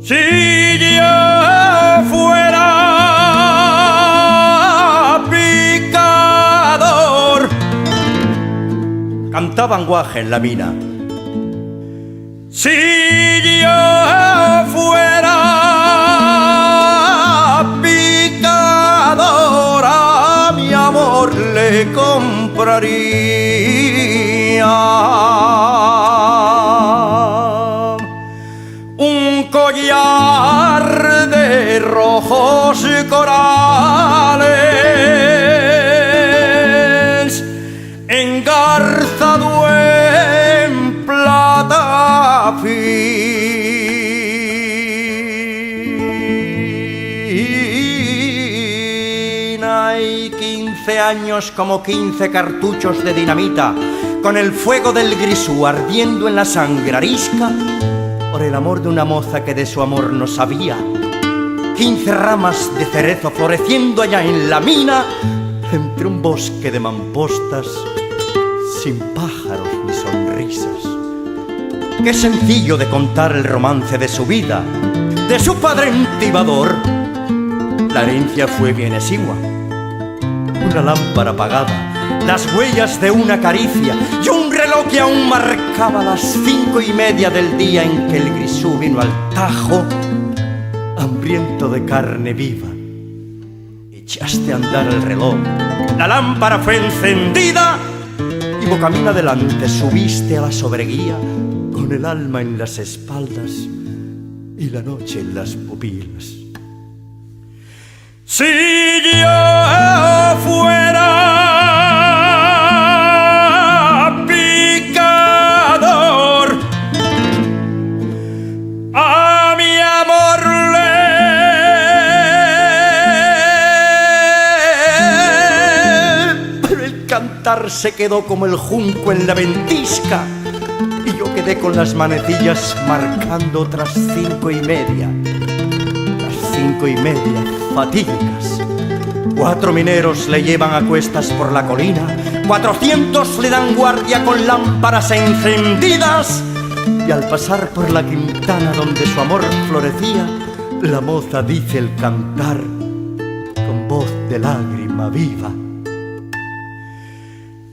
Si yo fuera picador, cantaban guaje en la mina. Si yo fuera picador, a mi amor le compraría un collar de rojos corales engarzado en plata fina, y 15 años como 15 cartuchos de dinamita, con el fuego del grisú ardiendo en la sangre arisca, por el amor de una moza que de su amor no sabía. 15 ramas de cerezo floreciendo allá en la mina, entre un bosque de mampostas, sin pájaros ni sonrisas. Qué sencillo de contar el romance de su vida, de su padre entibador. La herencia fue bien exigua, una lámpara apagada, las huellas de una caricia y un reloj que aún marcaba las 5:30 del día en que el grisú vino al Tajo, hambriento de carne viva. Echaste a andar el reloj, la lámpara fue encendida y bocamín adelante subiste a la sobreguía, con el alma en las espaldas y la noche en las pupilas. Si yo fuera picador, a mi amor le... Pero el cantar se quedó como el junco en la ventisca, y yo quedé con las manecillas marcando otras 5:30. Las 5:30 fatídicas. 4 mineros le llevan a cuestas por la colina, 400 le dan guardia con lámparas encendidas, y al pasar por la quintana donde su amor florecía, la moza dice el cantar con voz de lágrima viva: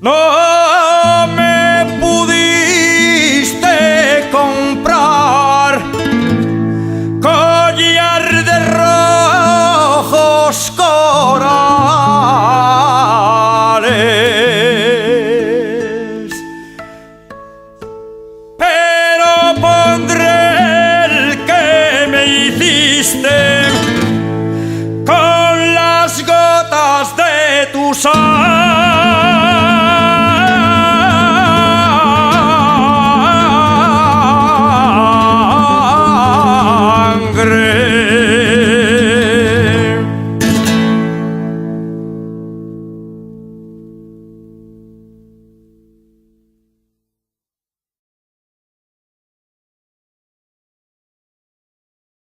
no me pudiste comprar collar de rojos corales, pero pondré el que me hiciste con las gotas de tu sangre.